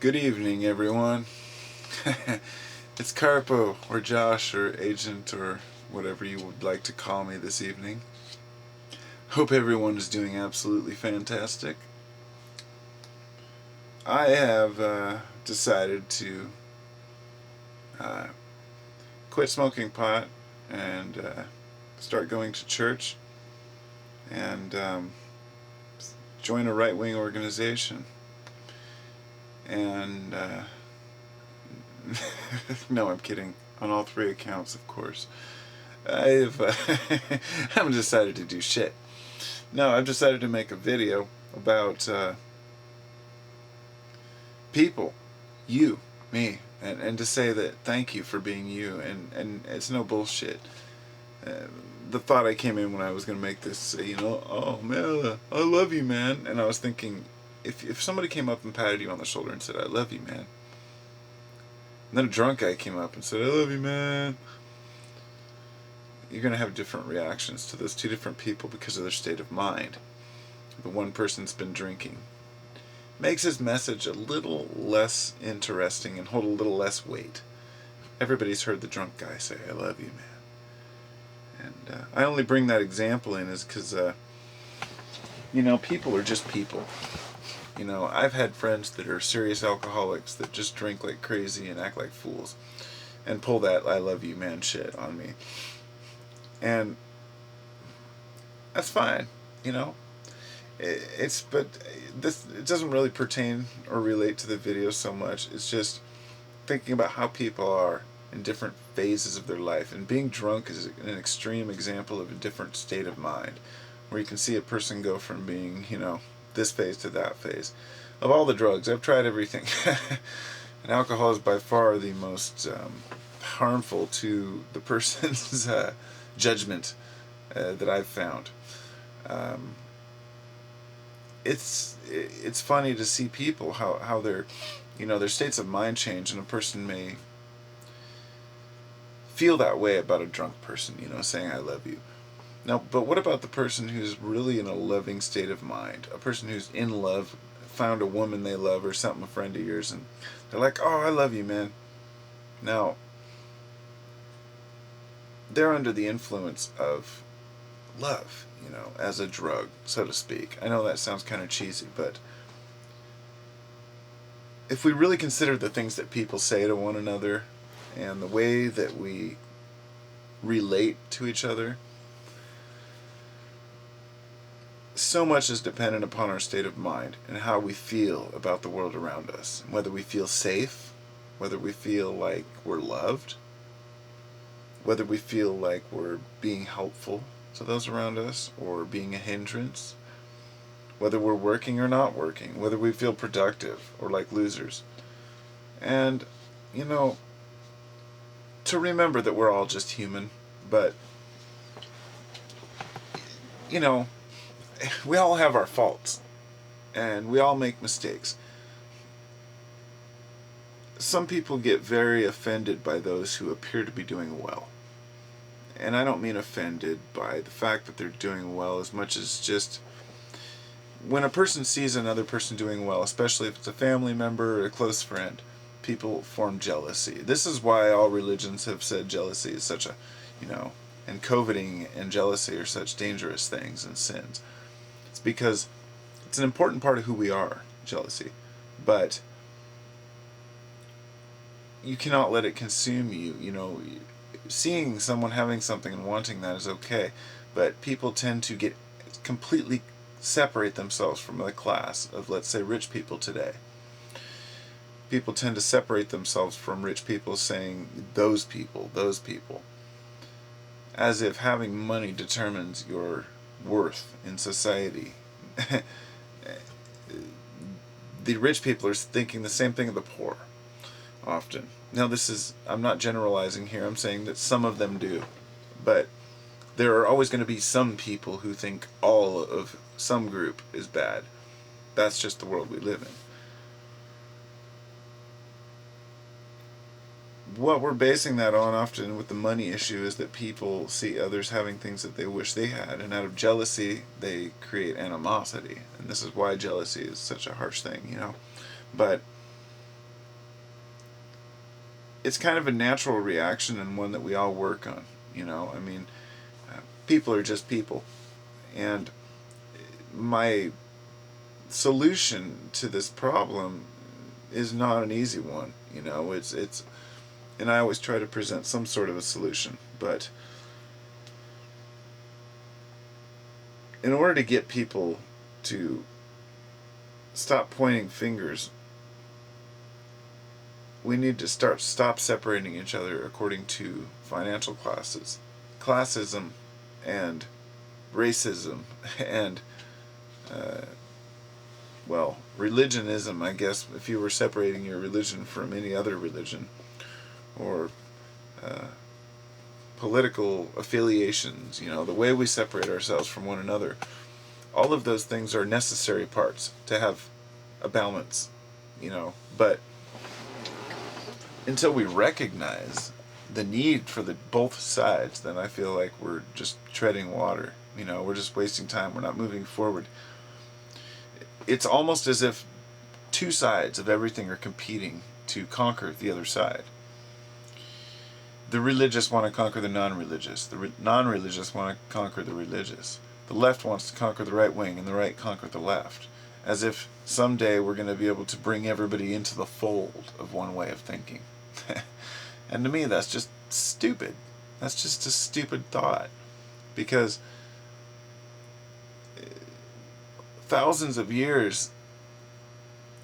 Good evening, everyone. It's Carpo, or Josh, or Agent, or whatever you would like to call me this evening. Hope everyone is doing absolutely fantastic. I have decided to uh, quit smoking pot and start going to church and join a right-wing organization. And no, I'm kidding. On all three accounts, of course. I've haven't decided to do shit. No, I've decided to make a video about people, you, me, and to say that thank you for being you, and it's no bullshit. The thought I came in when I was going to make this, oh man, I love you, man, and I was thinking, if somebody came up and patted you on the shoulder and said, I love you, man, and then a drunk guy came up and said, I love you, man, you're going to have different reactions to those two different people because of their state of mind. The one person's been drinking. Makes his message a little less interesting and hold a little less weight. Everybody's heard the drunk guy say, I love you, man. And I only bring that example in is because, people are just people. I've had friends that are serious alcoholics that just drink like crazy and act like fools and pull that I love you, man shit on me. And that's fine, but it doesn't really pertain or relate to the video so much. It's just thinking about how people are in different phases of their life, and being drunk is an extreme example of a different state of mind, where you can see a person go from being, this phase to that phase. Of all the drugs, I've tried everything, and alcohol is by far the most harmful to the person's judgment that I've found. It's funny to see people how their their states of mind change, and a person may feel that way about a drunk person, saying I love you. Now, but what about the person who's really in a loving state of mind? A person who's in love, found a woman they love or something, a friend of yours, and they're like, oh, I love you, man. Now, they're under the influence of love, as a drug, so to speak. I know that sounds kind of cheesy, but if we really consider the things that people say to one another and the way that we relate to each other, so much is dependent upon our state of mind and how we feel about the world around us. Whether we feel safe, whether we feel like we're loved, whether we feel like we're being helpful to those around us or being a hindrance, whether we're working or not working, whether we feel productive or like losers. And, to remember that we're all just human, but, we all have our faults, and we all make mistakes. Some people get very offended by those who appear to be doing well. And I don't mean offended by the fact that they're doing well as much as just when a person sees another person doing well, especially if it's a family member or a close friend, people form jealousy. This is why all religions have said jealousy is such a, and coveting and jealousy are such dangerous things and sins. It's because it's an important part of who we are, jealousy. But you cannot let it consume you. Seeing someone having something and wanting that is okay, but people tend to get completely separate themselves from the class of, let's say, rich people today. People tend to separate themselves from rich people, saying those people, as if having money determines your worth in society. The rich people are thinking the same thing of the poor, often. Now, I'm not generalizing here, I'm saying that some of them do, but there are always going to be some people who think all of some group is bad. That's just the world we live in. What we're basing that on often with the money issue is that people see others having things that they wish they had, and out of jealousy they create animosity, and this is why jealousy is such a harsh thing, But it's kind of a natural reaction and one that we all work on. You know, I mean, people are just people, and my solution to this problem is not an easy one. You know, it's, and I always try to present some sort of a solution, but in order to get people to stop pointing fingers, we need to stop separating each other according to financial classes, classism, and racism, and well, religionism. I guess if you were separating your religion from any other religion, or political affiliations, you know, the way we separate ourselves from one another, all of those things are necessary parts to have a balance, you know. But until we recognize the need for the both sides, then I feel like we're just treading water. You know, we're just wasting time. We're not moving forward. It's almost as if two sides of everything are competing to conquer the other side. The religious want to conquer the non-religious. The non-religious want to conquer the religious. The left wants to conquer the right wing, and the right conquer the left. As if someday we're going to be able to bring everybody into the fold of one way of thinking. And to me, that's just stupid. That's just a stupid thought. Because thousands of years,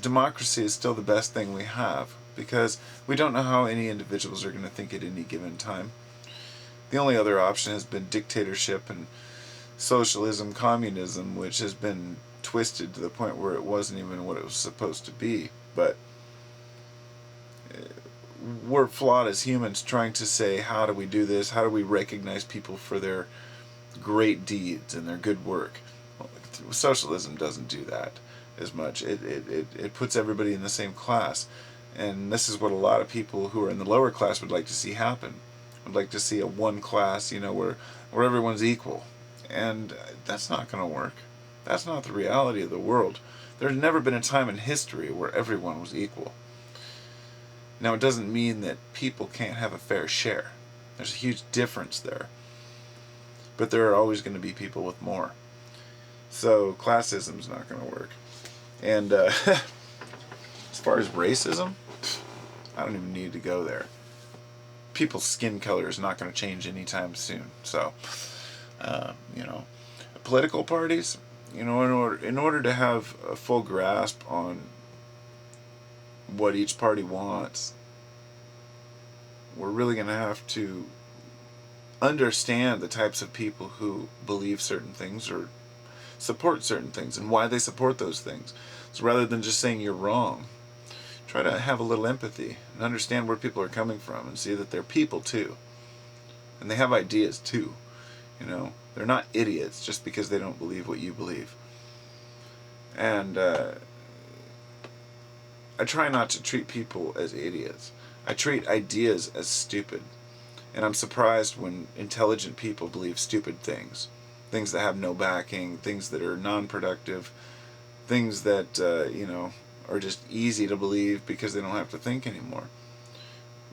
democracy is still the best thing we have. Because we don't know how any individuals are going to think at any given time. The only other option has been dictatorship and socialism, communism, which has been twisted to the point where it wasn't even what it was supposed to be. But we're flawed as humans trying to say, how do we do this? How do we recognize people for their great deeds and their good work? Well, socialism doesn't do that as much. It puts everybody in the same class. And this is what a lot of people who are in the lower class would like to see happen. Would like to see a one class, you know, where everyone's equal. And that's not going to work. That's not the reality of the world. There's never been a time in history where everyone was equal. Now, it doesn't mean that people can't have a fair share. There's a huge difference there. But there are always going to be people with more. So classism's not going to work. And as far as racism, I don't even need to go there. People's skin color is not going to change anytime soon. So, you know, political parties, you know, in order to have a full grasp on what each party wants, we're really going to have to understand the types of people who believe certain things or support certain things and why they support those things. So rather than just saying you're wrong, try to have a little empathy and understand where people are coming from and see that they're people too. And they have ideas too. You know, they're not idiots just because they don't believe what you believe. And I try not to treat people as idiots. I treat ideas as stupid. And I'm surprised when intelligent people believe stupid things. Things that have no backing, things that are non-productive, things that, you know, are just easy to believe because they don't have to think anymore.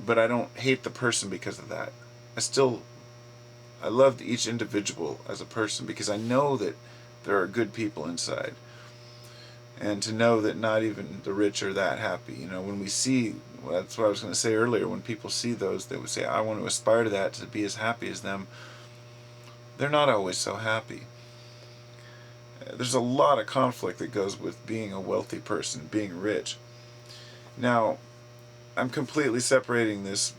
But I don't hate the person because of that. I love each individual as a person because I know that there are good people inside. And to know that not even the rich are that happy. You know, when we see, well, that's what I was going to say earlier, when people see those, they would say, I want to aspire to that, to be as happy as them. They're not always so happy. There's a lot of conflict that goes with being a wealthy person, being rich. Now, I'm completely separating this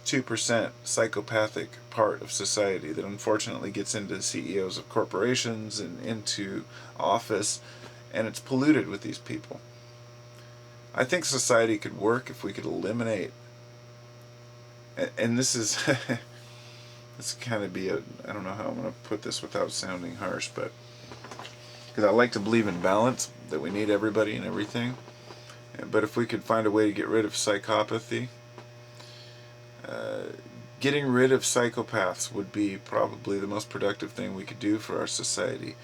2% psychopathic part of society that unfortunately gets into CEOs of corporations and into office, and it's polluted with these people. I think society could work if we could eliminate, and this is, this kind of be a, I don't know how I'm going to put this without sounding harsh, but because I like to believe in balance, that we need everybody and everything. But if we could find a way to get rid of psychopathy, getting rid of psychopaths would be probably the most productive thing we could do for our society.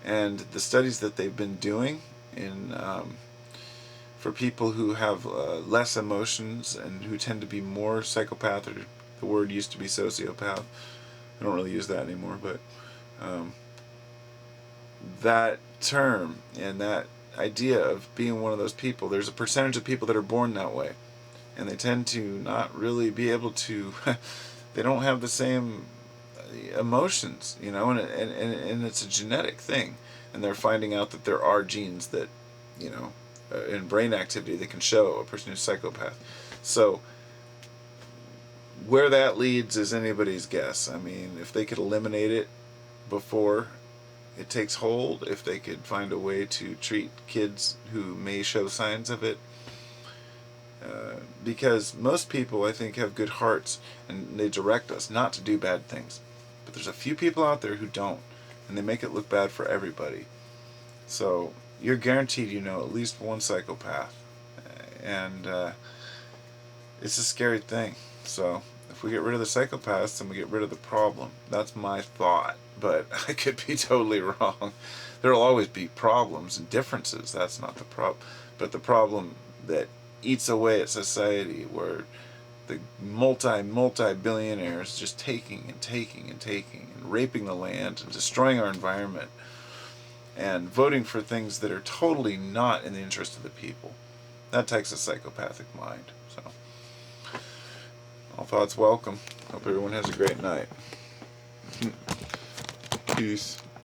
And the studies that they've been doing in for people who have less emotions and who tend to be more psychopath, or the word used to be sociopath. I don't really use that anymore, but that term and that idea of being one of those people, there's a percentage of people that are born that way, and they tend to not really be able to they don't have the same emotions, you know, and it's a genetic thing, and they're finding out that there are genes that, you know, in brain activity that can show a person who's psychopath. So where that leads is anybody's guess. I mean, if they could eliminate it before it takes hold, if they could find a way to treat kids who may show signs of it, because most people, I think, have good hearts and they direct us not to do bad things. But there's a few people out there who don't, and they make it look bad for everybody. So you're guaranteed, you know, at least one psychopath, and it's a scary thing. So if we get rid of the psychopaths, then we get rid of the problem. That's my thought, but I could be totally wrong. There'll always be problems and differences. That's not the problem, but the problem that eats away at society, where the multi-billionaires just taking and taking and taking and raping the land and destroying our environment and voting for things that are totally not in the interest of the people. That takes a psychopathic mind. So all thoughts welcome. Hope everyone has a great night. Peace.